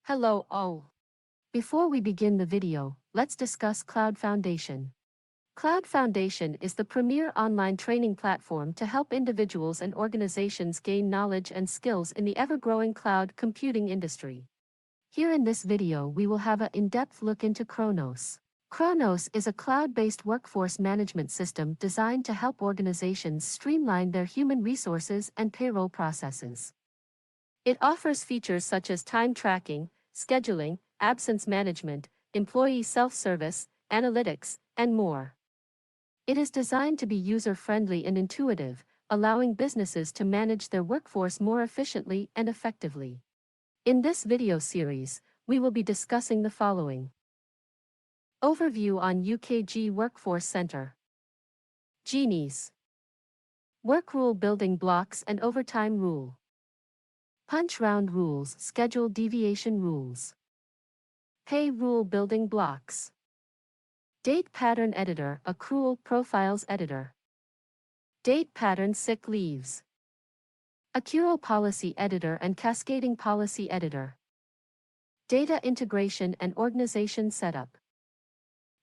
Hello all. Before we begin the video, let's discuss CloudFoundation. CloudFoundation is the premier online training platform to help individuals and organizations gain knowledge and skills in the ever-growing cloud computing industry. Here in this video we will have an in-depth look into Kronos. Kronos is a cloud-based workforce management system designed to help organizations streamline their human resources and payroll processes. It offers features such as time tracking, scheduling, absence management, employee self-service, analytics, and more. It is designed to be user-friendly and intuitive, allowing businesses to manage their workforce more efficiently and effectively. In this video series, we will be discussing the following. Overview on UKG Workforce Center. Genies. Work rule building blocks and overtime rule. Punch round rules, schedule deviation rules. Pay rule building blocks. Date pattern editor, accrual profiles editor. Date pattern sick leaves. Accrual policy editor and cascading policy editor. Data integration and organization setup.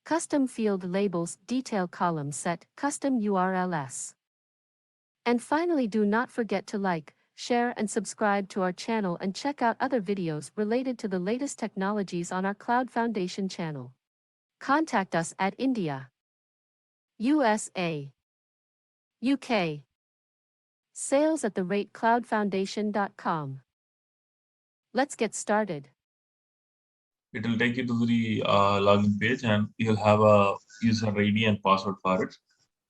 Custom field labels, detail column set, custom URLs. And finally, do not forget to like, share and subscribe to our channel and check out other videos related to the latest technologies on our CloudFoundation channel. Contact us at India, USA, UK. sales@cloudfoundation.com. Let's get started. It will take you to the login page and you'll have a user ID and password for it.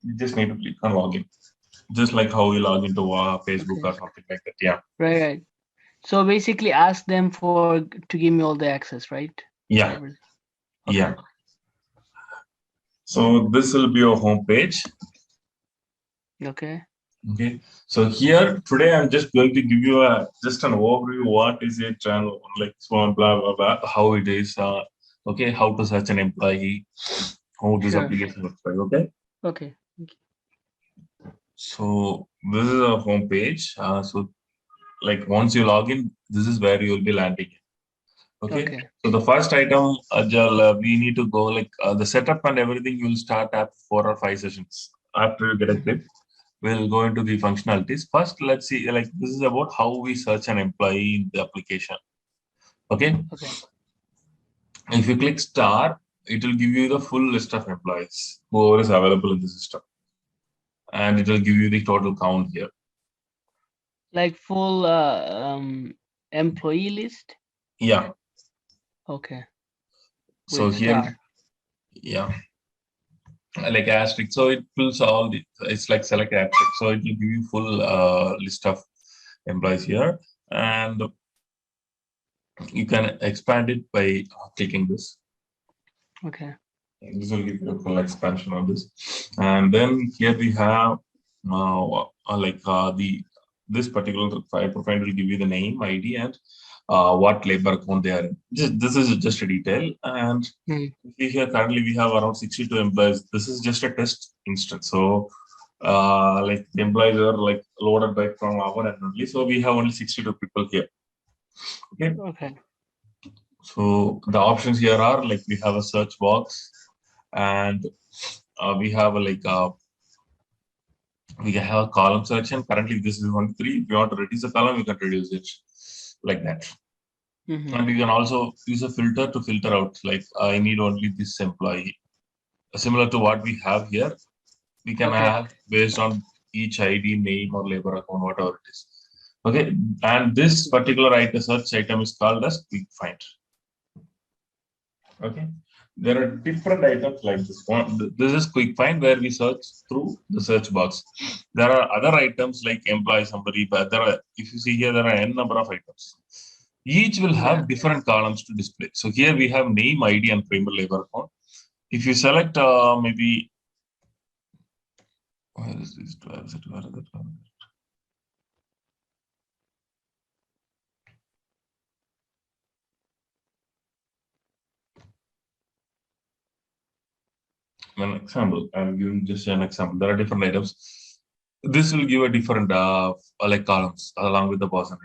You just need to click on login. Just like how you log into Facebook or something like that. Yeah. Right. So basically ask them to give me all the access, right? Yeah. Okay. Yeah. So this will be your home page. Okay. Okay. So here today I'm just going to give you just an overview. What is it and like so blah blah blah. How it is. Okay. How to search an employee. How this application looks like. Okay. Okay. So this is our home page. So like once you log in, this is where you will be landing. Okay. So the first item, we need to go like the setup and everything. You will start after 4 or 5 sessions. After you get a grip, we'll go into the functionalities. First, let's see. Like this is about how we search an employee in the application. Okay. If you click star, it will give you the full list of employees whoever is available in the system, and it will give you the total count here. Like full employee list? Yeah. Okay. So here, yeah, like asterisk. So it pulls all the, it's like select asterisk. So it will give you full list of employees here, and you can expand it by clicking this. Okay. This will give you a full expansion of this, and then here we have this particular file profile will give you the name, ID, and what labor account they are in. This is just a detail, and here currently we have around 62 employees. This is just a test instance, so like the employees are like loaded back from our end only, so we have only 62 people here. Okay. So the options here are like we have a search box, and we have we have a column selection. Currently this is 1 to 3. If you want to reduce the column, you can reduce it like that. And you can also use a filter to filter out, like I need only this employee. Similar to what we have here, we can have based on each ID, name, or labor account, whatever it is. Okay, and this particular item, search item is called as quick find. Okay, there are different items like this one. This is quick find where we search through the search box. There are other items like employee summary, but there are, if you see here, there are n number of items. Each will have different columns to display. So here we have name, ID, and primary labor account. If you select maybe, where is this? Where is it? Where is it? An example. I'm giving just an example. There are different items. This will give a different like columns along with the person.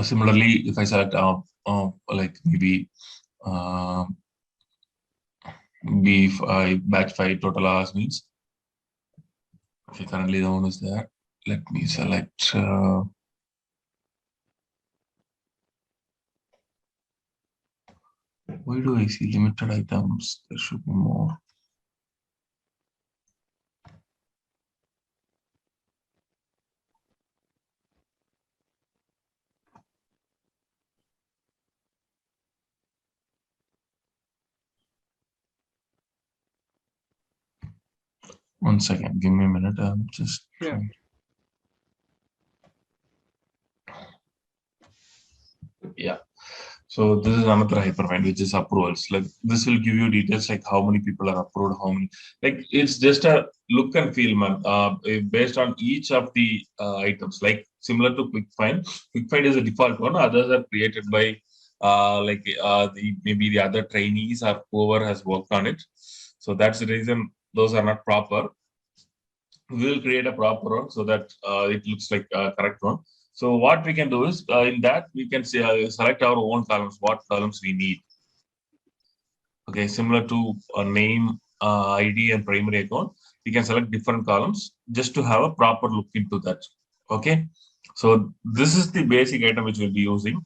Similarly, if I select like maybe B5 batch 5 total hours means, okay, currently the one is there. Let me select why do I see limited items? There should be more. One second, give me a minute. I'm just trying. Yeah. So this is another hypermind, which is approvals. Like this will give you details like how many people are approved, how many. Like it's just a look and feel, man. Based on each of the items, like similar to quick find. Quick find is a default one. Others are created by maybe the other trainees or whoever has worked on it. So that's the reason those are not proper. We will create a proper one so that it looks like a correct one. So what we can do is in that we can say, select our own columns, what columns we need. Okay, similar to a name, ID, and primary account, we can select different columns just to have a proper look into that. Okay, so this is the basic item which we'll be using.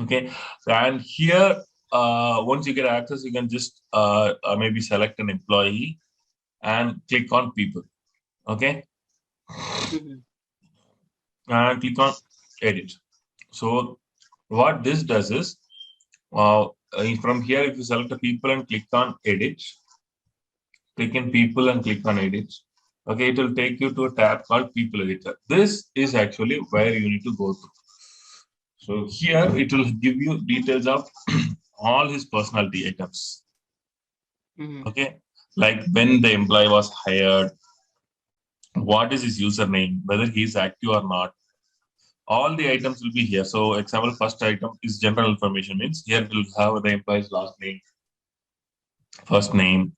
Okay, and here once you get access, you can just maybe select an employee and click on people. Okay. And click on edit. So what this does is from here, if you select the people and click on edit, click in people and click on edit. Okay, it will take you to a tab called people editor. This is actually where you need to go through. So here it will give you details of all his personality items. Okay, like when the employee was hired, what is his username, whether he is active or not. All the items will be here. So example, first item is general information, means here we'll have the employee's last name, first name,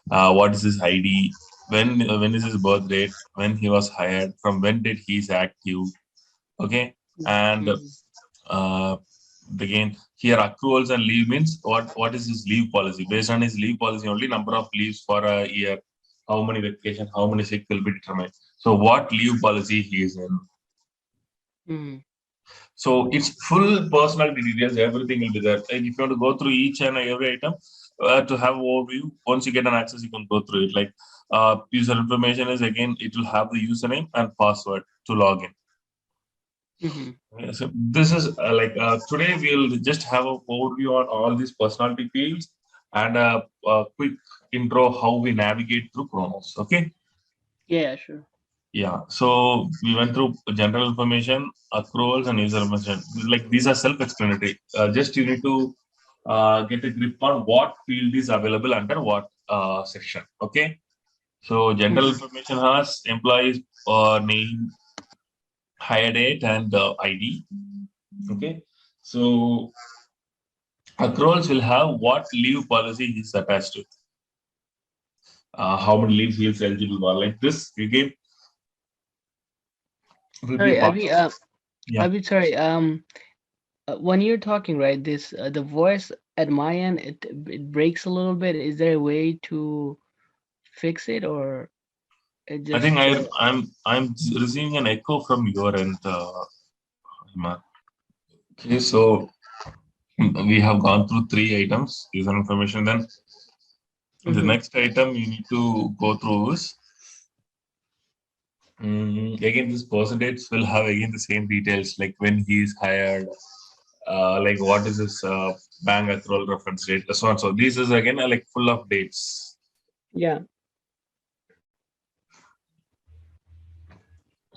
what is his ID, when is his birth date, when he was hired, from when did he is active. Okay, and again here accruals and leave means what is his leave policy. Based on his leave policy only, number of leaves for a year, how many vacation, how many sick will be determined. So what leave policy he is in. So it's full personality details, everything will be there. Like if you want to go through each and every item to have overview, once you get an access, you can go through it. Like user information is again, it will have the username and password to log in. Okay, so this is today we'll just have an overview on all these personality fields and a quick intro how we navigate through Kronos. Okay. Yeah, sure. Yeah, so we went through general information, accruals, and user information. Like these are self-explanatory. Just you need to get a grip on what field is available under what section. Okay. So general information has employees name, hire date, and ID. Okay. So accruals will have what leave policy is attached to. How many leaves he is eligible for. Like this, again. Sorry, Abhi, sorry. When you're talking, right, this the voice at my end, it breaks a little bit. Is there a way to fix it, or it just? I think I'm receiving an echo from your end, okay, so we have gone through 3 items, user information. Then the next item you need to go through is again this percentage will have again the same details, like when he is hired, like what is his bank accrual reference date, so on. So this is again like full of dates. Yeah.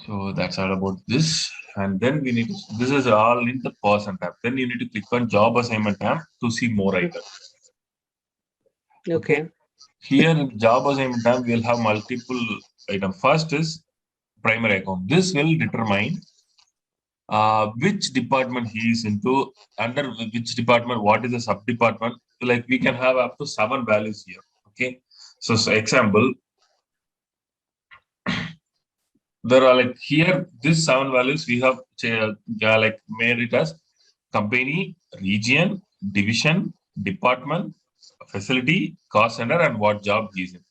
So that's all about this. And then we need to, this is all in the person tab. Then you need to click on job assignment tab to see more items. Okay. Here in job assignment tab, we'll have multiple items. First is primary account. This will determine which department he is into, under which department, what is the sub department. Like we can have up to 7 values here. Okay. So example, There are like here, these 7 values we have like made it as company, region, division, department, facility, cost center, and what job he is in.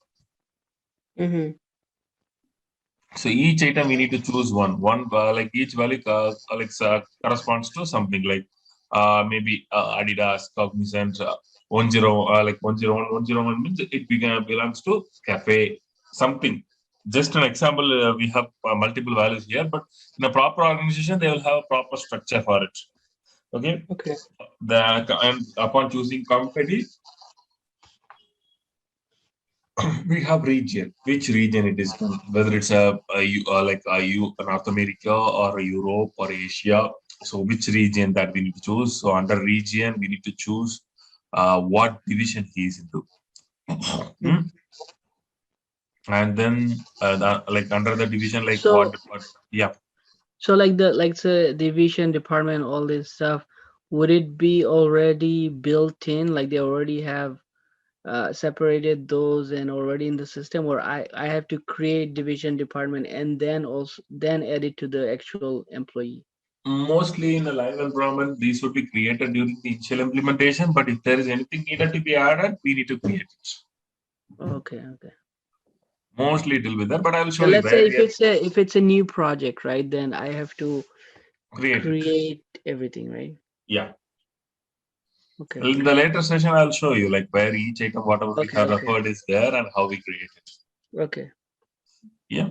Mm-hmm. So each item we need to choose one. Like each value corresponds to something like maybe Adidas, Cognizant, 101, 101 means it belongs to cafe, something. Just an example, we have multiple values here, but in a proper organization, they will have a proper structure for it. Okay. Okay. And upon choosing company, we have region. Which region it is done? Whether it's North America or Europe or Asia. So which region that we need to choose? So under region, we need to choose what division he is into. Hmm? And then like under the division, like So, yeah. so like the division, department, all this stuff, would it be already built in? Like they already have separated those and already in the system, or I have to create division, department, and then also then add it to the actual employee? Mostly in a live environment, these would be created during the initial implementation. But if there is anything needed to be added, we need to create it. Okay, okay. Mostly it will be there, but I will So show you let's say where if it's a new project, right? Then I have to create it. create everything, right? Yeah. Okay, In okay. the later session, I'll show you like where each item, whatever we Okay, have okay. referred is there and how we create it. Okay. Yeah.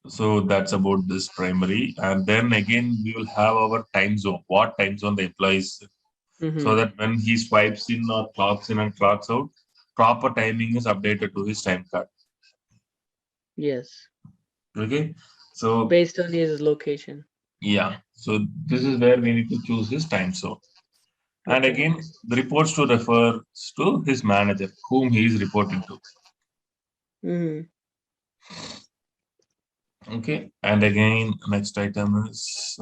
So that's about this primary. And then again, we will have our time zone, what time zone the employees, so Mm-hmm. that when he swipes in or clocks in and clocks out, proper timing is updated to his time card. Yes. Okay. So Based on his location. yeah. So this is where we need to choose his time zone. And Okay. again, the reports to refers to his manager, whom he is reporting to. Mm-hmm. Okay, and again, next item is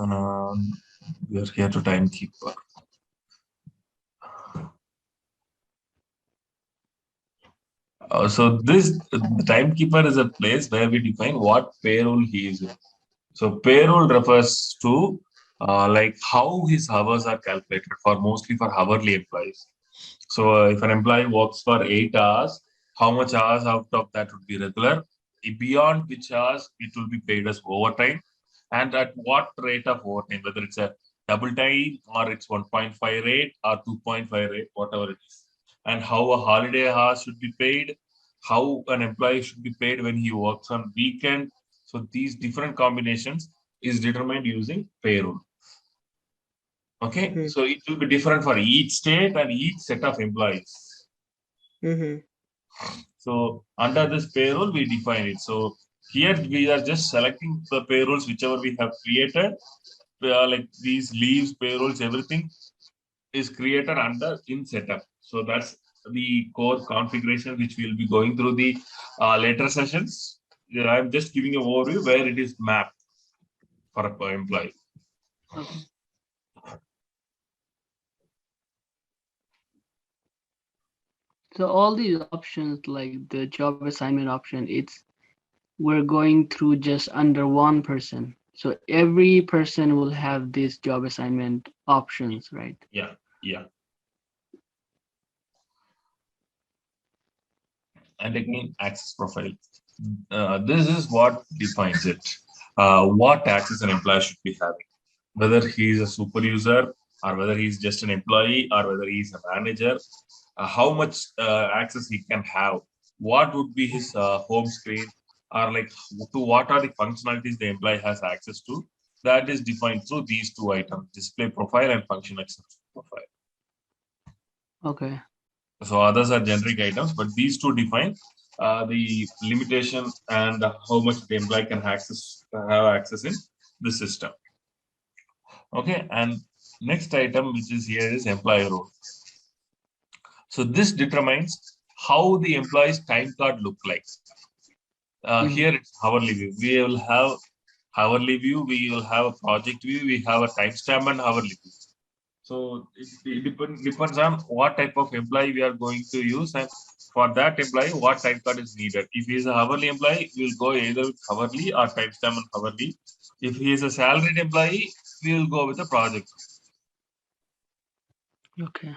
we are here to timekeeper. So the timekeeper is a place where we define what payroll he is in. So payroll refers to like how his hours are calculated for mostly for hourly employees. So if an employee works for 8 hours, how much hours out of that would be regular? Beyond which hours it will be paid as overtime, and at what rate of overtime, whether it's a double time or it's 1.5 rate or 2.5 rate, whatever it is, and how a holiday hours should be paid, how an employee should be paid when he works on weekend. So these different combinations is determined using payroll. Okay, Mm-hmm. so it will be different for each state and each set of employees. Mm-hmm. So under this payroll, we define it. So here we are just selecting the payrolls, whichever we have created. Like these leaves, payrolls, everything is created under in setup. So that's the core configuration which we'll be going through the later sessions. I'm just giving an overview where it is mapped for an employee. Okay. So all these options, like the job assignment option, we're going through just under one person. So every person will have these job assignment options, right? Yeah, yeah. And again, access profile. This is what defines it. What access an employee should be having, whether he is a super user or whether he is just an employee or whether he is a manager, how much access he can have, what would be his home screen, or like to what are the functionalities the employee has access to. That is defined through these two items: display profile and function access profile. Okay. So others are generic items, but these two define the limitation and how much the employee can have access in the system. Okay, and next item which is here is employee role. So this determines how the employee's time card look like. Mm-hmm. Here it's hourly view. We will have hourly view. We will have a project view. We have a timestamp and hourly view. So it depends on what type of employee we are going to use, and for that employee, what time card is needed. If he is a hourly employee, we'll go either with hourly or timestamp and hourly. If he is a salaried employee, we will go with the project. Okay.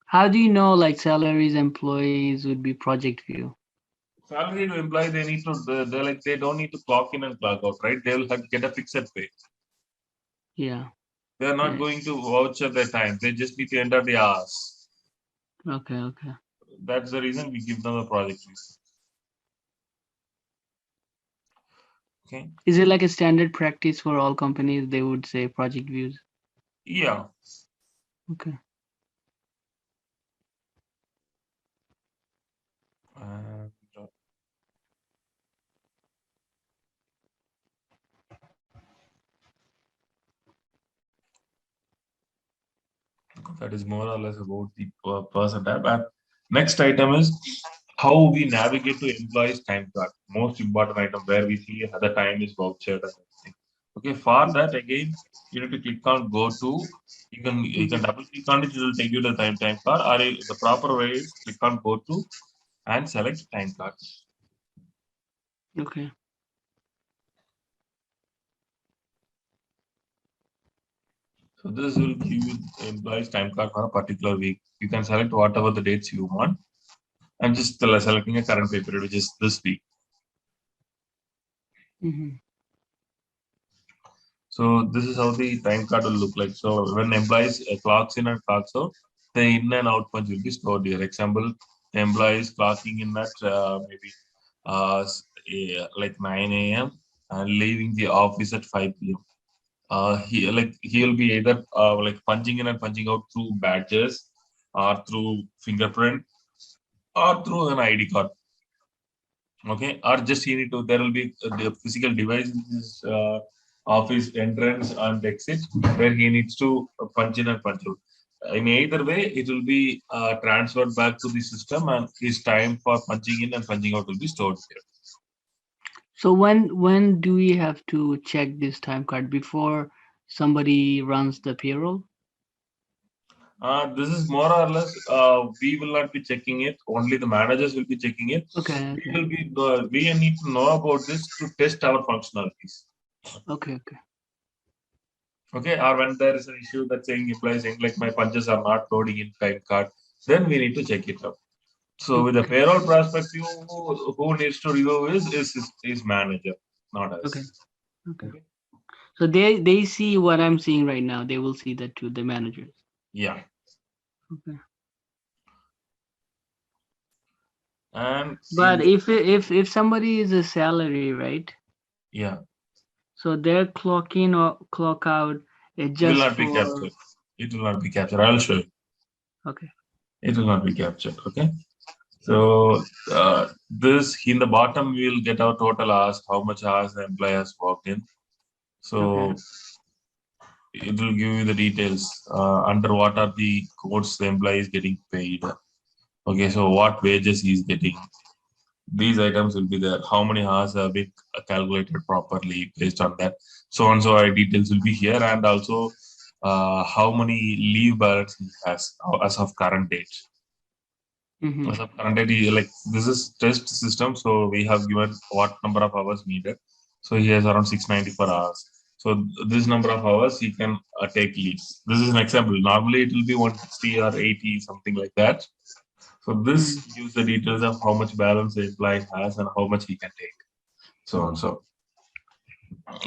How do you know like salaries employees would be project view? Salaried employee, they need to they don't need to clock in and clock out, right? They will get a fixed pay. Yeah. They are not going to voucher their time. They just need to enter the hours. Okay. Okay. That's the reason we give them a project view. Okay. Is it like a standard practice for all companies? They would say project views. Yeah. Okay. That is more or less about the person type. And next item is how we navigate to employees time card. Most important item where we see the time is vouchered and everything. Okay, for that again, you need to click on go to. You can double click on it, it will take you to the time card. Or the proper way is click on go to and select time card. Okay. So this will give you employees time card for a particular week. You can select whatever the dates you want. I'm just selecting a current pay period, which is this week. So this is how the time card will look like. So when employees clocks in and clocks out, the in and out punch will be stored here. Example, the employee is clocking in at maybe like 9 a.m. and leaving the office at 5 p.m. He'll be either like punching in and punching out through badges or through fingerprint or through an ID card. Okay, or just he need to, there will be the physical device in his office entrance and exit where he needs to punch in and punch out. In either way, it will be transferred back to the system, and his time for punching in and punching out will be stored there. So when do we have to check this time card before somebody runs the payroll? This is more or less, we will not be checking it. Only the managers will be checking it. Okay. We need to know about this to test our functionalities. Okay. Okay, or when there is an issue that's saying employee saying like my punches are not loading in time card, then we need to check it out. So with the payroll perspective, who needs to review is manager, not us. Okay. So they see what I'm seeing right now. They will see that too, the managers. Yeah. Okay. And but if somebody is a salary, right? Yeah. So their clock in or clock out is just will not be captured. It will not be captured. I'll show you. Okay. It will not be captured. Okay. So this in the bottom we will get our total hours, how much hours the employee has worked in. So it will give you the details under what are the codes the employee is getting paid. Okay, so what wages he is getting. These items will be there. How many hours have been calculated properly based on that. So and so details will be here, and also how many leave ballots he has as of current date. As of current date, like this is test system, so we have given what number of hours needed. So he has around 694 hours. So this number of hours he can take leaves. This is an example. Normally it will be 160 or 80, something like that. So this gives the details of how much balance the employee has and how much he can take. So and so.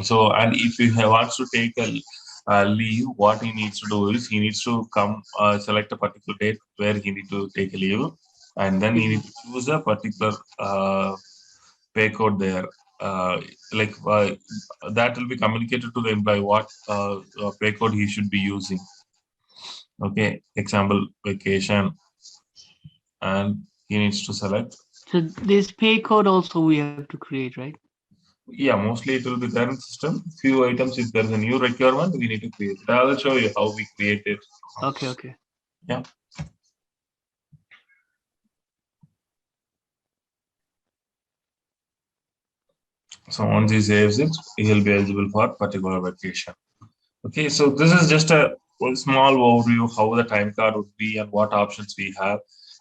So, and if he wants to take a leave, what he needs to do is he needs to come select a particular date where he need to take a leave, and then he need to choose a particular pay code there. That will be communicated to the employee what pay code he should be using. Okay, example vacation, and he needs to select. So this pay code also we have to create, right? Yeah, mostly it will be there in system. Few items, if there's a new requirement, we need to create it. I will show you how we create it. Okay. Yeah. So once he saves it, he will be eligible for particular vacation. Okay, so this is just a small overview of how the time card would be and what options we have.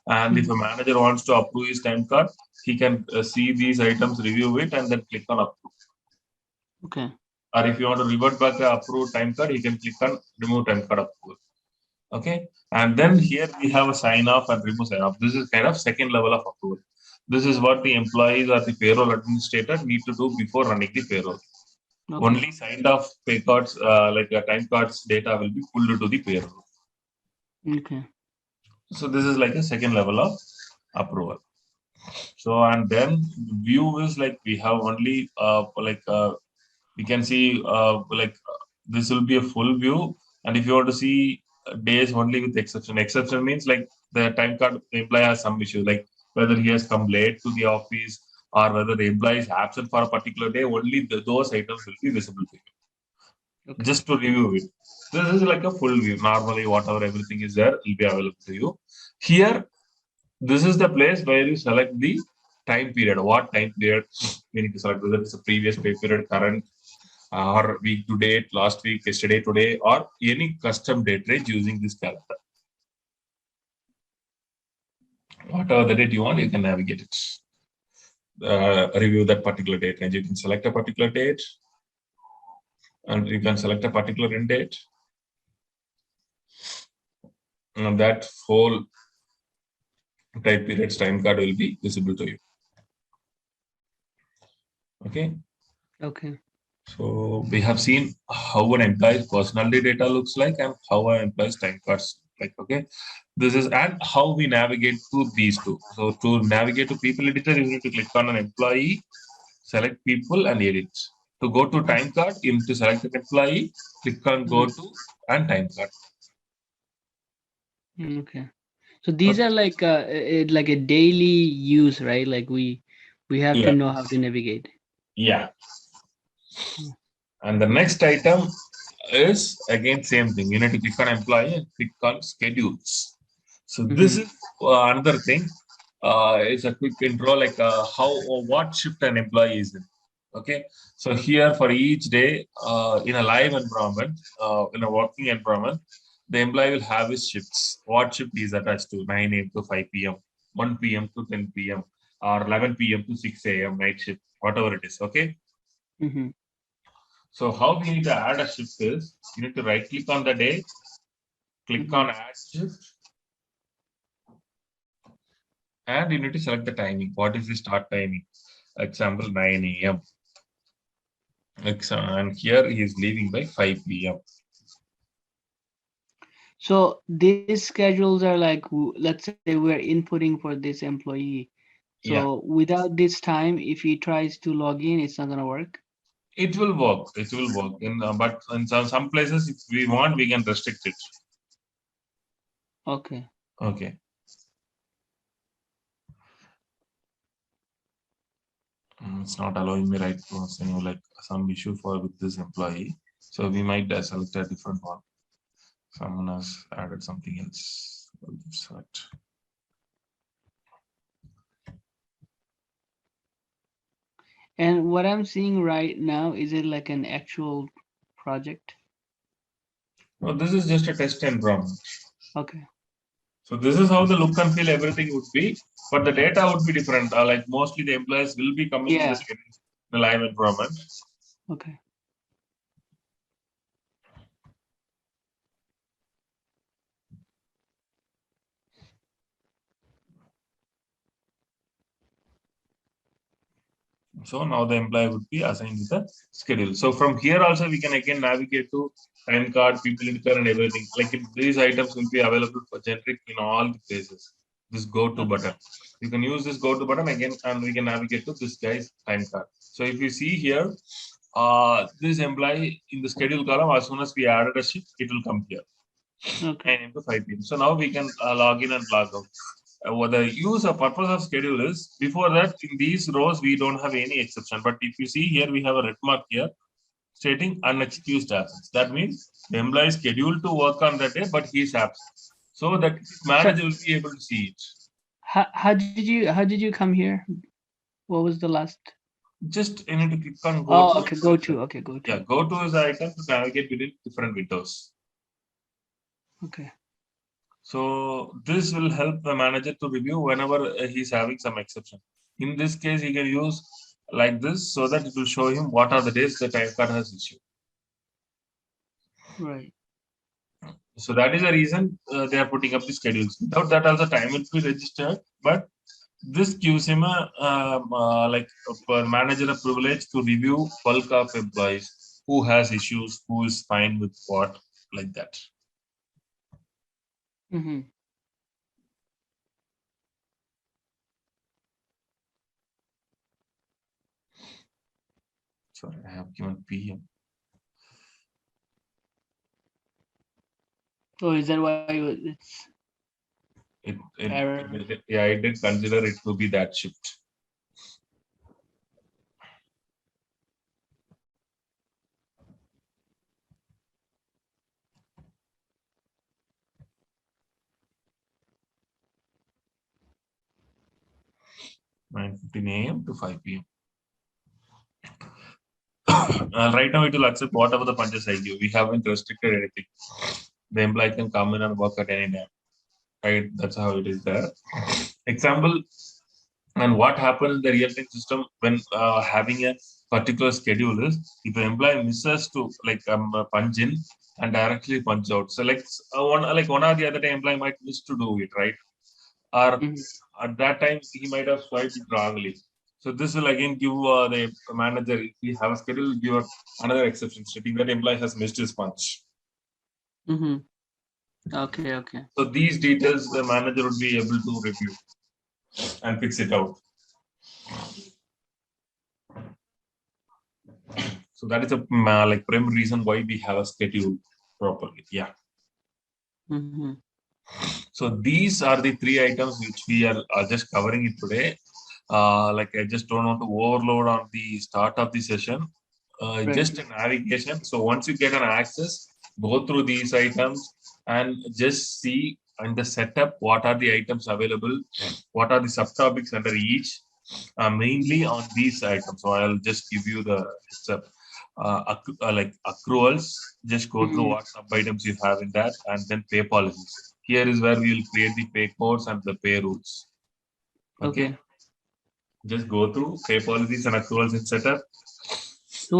And if a manager wants to approve his time card, he can see these items, review it, and then click on approve. Okay. Or if you want to revert back the approved time card, you can click on remove time card approval. Okay, and then here we have a sign off and remove sign off. This is kind of second level of approval. This is what the employees or the payroll administrator need to do before running the payroll. Okay. Only signed off pay cards, like time cards data will be pulled to the payroll. Okay. So this is like a second level of approval. So and then view is like we have only we can see this will be a full view, and if you want to see days only with exception means like the time card the employee has some issue, like whether he has come late to the office or whether the employee is absent for a particular day, only those items will be visible to you. Okay. Just to review it. This is like a full view. Normally, whatever everything is there will be available to you. Here, this is the place where you select the time period. What time period we need to select, whether it's a previous pay period, current, or week to date, last week, yesterday, today, or any custom date range using this calendar. Whatever the date you want, you can navigate it. Review that particular date range. You can select a particular date, and you can select a particular end date. And that whole time period's time card will be visible to you. Okay. Okay. So we have seen how an employee's personality data looks like and how an employee's time cards like. Okay, this is and how we navigate to these two. So to navigate to people editor, you need to click on an employee, select people and edit. To go to time card, you need to select an employee, click on go to and time card. Okay. So these are like a daily use, right? Like we have to know how to navigate. Yeah. And the next item is again same thing. You need to click on employee and click on schedules. So this is another thing. It's a quick intro, like how or what shift an employee is in. Okay. So here for each day in a live environment, in a working environment, the employee will have his shifts. What shift is attached to 9 a.m. to 5 p.m., 1 p.m. to 10 p.m., or 11 p.m. to 6 a.m. night shift, whatever it is. Okay. So how we need to add a shift is, you need to right click on the day, click on add shift, and you need to select the timing. What is the start timing? Example 9 a.m. And here he is leaving by 5 p.m. So these schedules are like, let's say we're inputting for this employee. So without this time, if he tries to log in, it's not going to work. It will work. It will work. But in some places, if we want, we can restrict it. Okay. Okay. It's not allowing me right to saying like some issue with this employee. So we might select a different one. Someone has added something else. We'll select. And what I'm seeing right now, is it like an actual project? No, this is just a test environment. Okay. So this is how the look and feel everything would be, but the data would be different. Like mostly the employees will be coming in the live environment. Okay. So now the employee would be assigned with the schedule. So from here also we can again navigate to time card, people editor and everything. Like these items will be available for generic in all the places. This go to button. You can use this go to button again and we can navigate to this guy's time card. So if you see here, this employee in the schedule column, as soon as we added a shift, it will come here. Okay. 9 to 5 p.m. So now we can log in and log out. What the use or purpose of schedule is, before that in these rows we don't have any exception, but if you see here we have a red mark here stating unexcused absence. That means the employee is scheduled to work on that day, but he is absent, so that manager will be able to see it. How did you come here? What was the last? Just you need to click on go Oh, to. okay, go to. Okay, go to. Yeah, go to is the icon to navigate between different windows. Okay. So this will help the manager to review whenever he's having some exception. In this case, he can use like this so that it will show him what are the days the time card has issued. Right. So that is the reason they are putting up the schedules. Without that, also time will be registered. But this gives him a manager a privilege to review bulk of employees who has issues, who is fine with what, like that. Mm-hmm. Sorry, I have given PM. Oh, is that why it's error? Yeah, I did consider it to be that shift. (9:15 a.m. to 5 p.m.) Right now, it will accept whatever the punches I give. We haven't restricted anything. The employee can come in and work at any time. Right? That's how it is there. Example, and what happens in the real-time system when having a particular schedule is if an employee misses to punch in and directly punch out. So one or the other time employee might miss to do it, right? Or at that time he might have swiped it wrongly. So this will again give the manager, if we have a schedule, give another exception stating that employee has missed his punch. Mm-hmm. Okay, okay. So these details the manager would be able to review and fix it out. So that is a primary reason why we have a schedule properly. Yeah. Mm-hmm. So these are the three items which we are just covering it today. I just don't want to overload on the start of the session. Right. Just a navigation. So once you get an access, go through these items and just see in the setup what are the items available, what are the subtopics under each, mainly on these items. So I'll just give you the heads up. Like accruals, just go through what sub items you have in that, and then pay policies. Here is where we will create the pay codes and the pay rules. Okay. Just go through pay policies and accruals in setup. So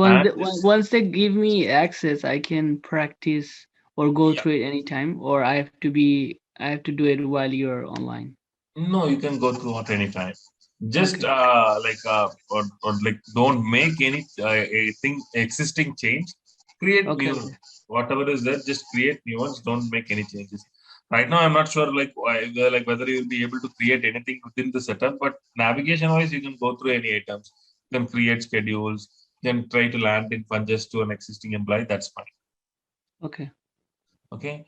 once they give me access, I can practice or go through it anytime, or I have to do it while you're online. No, you can go through at any time. Just don't make any existing change. Create new ones. Whatever is there, just create new ones. Don't make any changes. Right now, I'm not sure whether you'll be able to create anything within the setup, but navigation wise, you can go through any items. You can create schedules. You can try to land in punches to an existing employee. That's fine. Okay. Okay.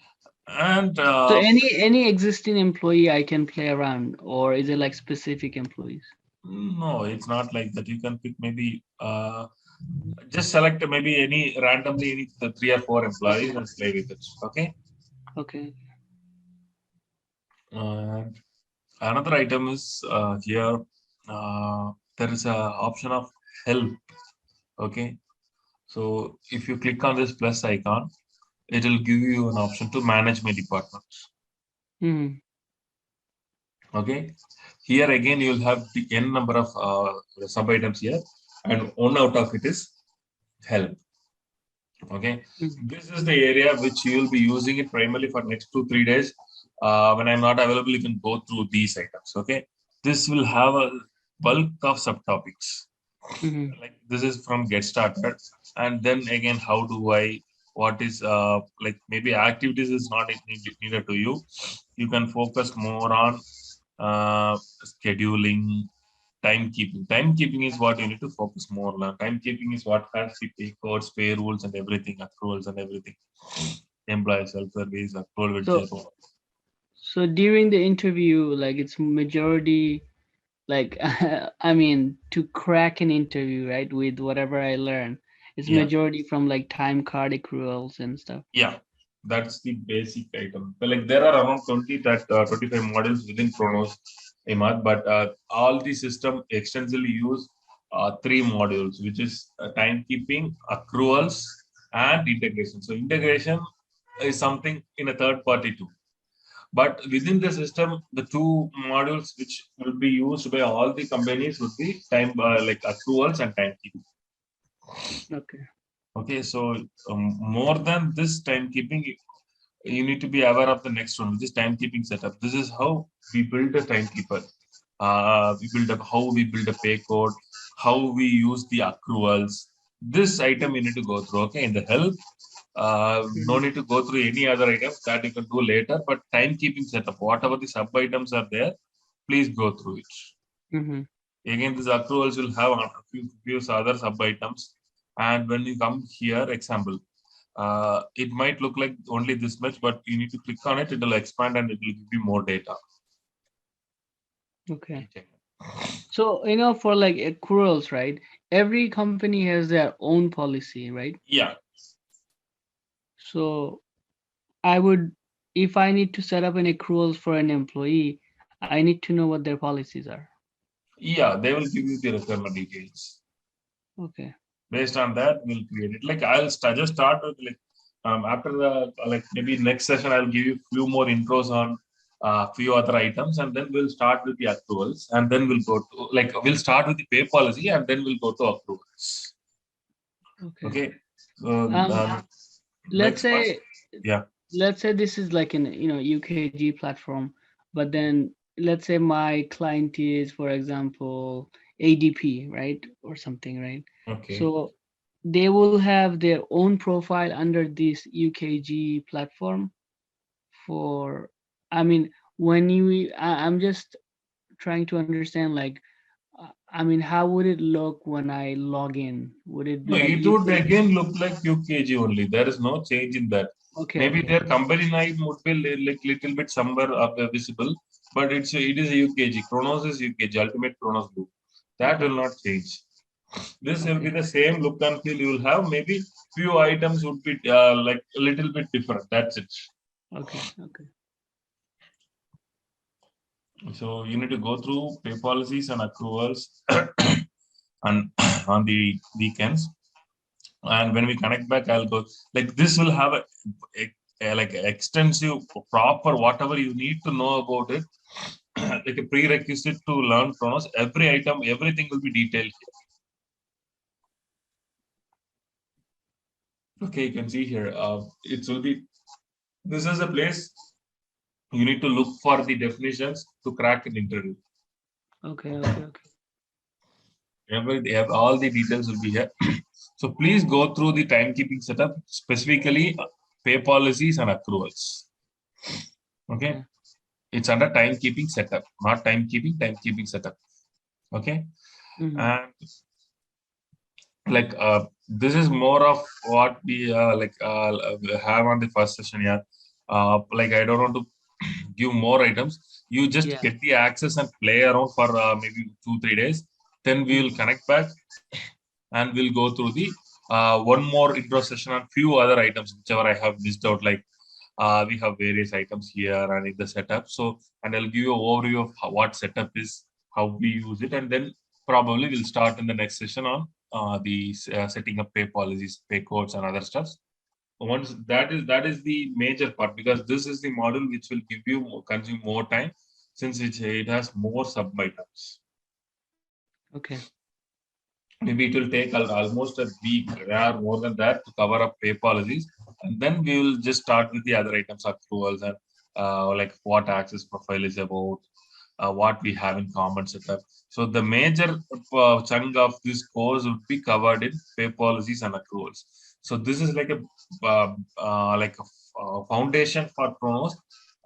And so any existing employee I can play around, or is it like specific employees? No, it's not like that. You can pick maybe just select maybe any randomly any 3 or 4 employees and play with it. Okay. Okay. And another item is here. There is a option of help. Okay. So if you click on this plus icon, it will give you an option to manage my department. Okay. Here again, you will have the n number of sub items here, and one out of it is help. Okay. This is the area which you will be using it primarily for next 2-3 days. When I'm not available, you can go through these items. Okay. This will have a bulk of subtopics. Like this is from get started, and then again, how do I? What is maybe activities is not needed to you. You can focus more on scheduling, timekeeping. Timekeeping is what you need to focus more on. Timekeeping is what has the pay codes, pay rules, and everything, accruals and everything. Employee self-service, accrual. So during the interview, like it's majority, like I mean, to crack an interview, right, with whatever I learn, it's majority from like time card accruals and stuff. Yeah, that's the basic item. But like there are around 25 models within Kronos, Imad, but all the system extensively use three modules, which is timekeeping, accruals, and integration. So integration is something in a third party too. But within the system, the two modules which will be used by all the companies would be time like accruals and timekeeping. Okay. Okay, so more than this timekeeping, you need to be aware of the next one, which is timekeeping setup. This is how we build a timekeeper. We build up how we build a pay code, how we use the accruals. This item you need to go through. Okay, in the help, no need to go through any other items that you can do later. But timekeeping setup, whatever the sub items are there, please go through it. Again, these accruals will have a few other sub items. And when you come here, example, it might look like only this much, but you need to click on it. It will expand and it will give you more data. Okay. So, for like accruals, right? Every company has their own policy, right? Yeah. So if I need to set up an accruals for an employee, I need to know what their policies are. Yeah, they will give you the requirement details. Okay. Based on that, we'll create it. Like I'll just start with like after the maybe next session, I'll give you a few more intros on a few other items, and then we'll start with the accruals, and then we'll go to we'll start with the pay policy, and then we'll go to accruals. Okay. Let's say yeah. Let's say this is like an UKG platform, but then let's say my client is, for example, ADP, right, or something, right? Okay. So they will have their own profile under this UKG platform. I'm just trying to understand, like, how would it look when I log in? Would it be No, like it would again look like UKG only. There is no change in that. Okay. Maybe their company name would be like little bit somewhere up visible, but it is a UKG. Kronos is UKG, Ultimate Kronos Group. That will not change. This will be the same look and feel you will have. Maybe few items would be like a little bit different. That's it. Okay. So you need to go through pay policies and accruals and on the weekends. And when we connect back, I'll go like this will have a like extensive proper whatever you need to know about it, like a prerequisite to learn Kronos. Every item, everything will be detailed here. Okay, you can see here. It will be. This is a place you need to look for the definitions to crack an interview. Okay. They have all the details will be here. So please go through the timekeeping setup, specifically pay policies and accruals. Okay. It's under timekeeping setup, not timekeeping setup. Okay. And like this is more of what we have on the first session here. Like I don't want to give more items. You just get the access and play around for maybe 2-3 days. Then we will connect back and we'll go through the one more intro session on few other items, whichever I have missed out. Like we have various items here and in the setup. So, and I'll give you an overview of what setup is, how we use it, and then probably we'll start in the next session on the setting up pay policies, pay codes, and other stuff. Once that is the major part, because this is the model which will give you consume more time, since it has more sub items. Okay. Maybe it will take almost a week or more than that to cover up pay policies, and then we will just start with the other items, accruals, and like what access profile is about, what we have in common setup. So the major chunk of this course would be covered in pay policies and accruals. So this is like a foundation for Kronos.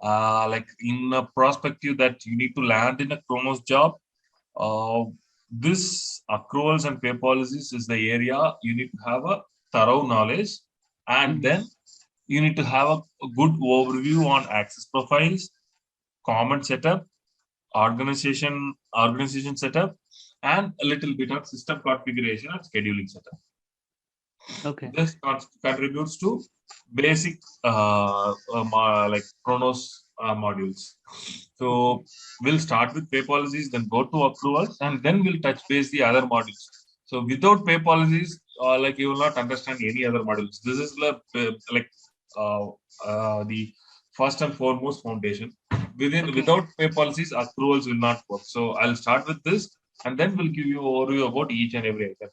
Like in a perspective that you need to land in a Kronos job. This accruals and pay policies is the area you need to have a thorough knowledge, and then you need to have a good overview on access profiles, common setup, organization setup, and a little bit of system configuration and scheduling setup. Okay. This contributes to basic like Kronos modules. So we'll start with pay policies, then go to accruals, and then we'll touch base the other modules. So without pay policies, like you will not understand any other modules. This is the first and foremost foundation. Without pay policies, accruals will not work. So I'll start with this, and then we'll give you an overview about each and every item.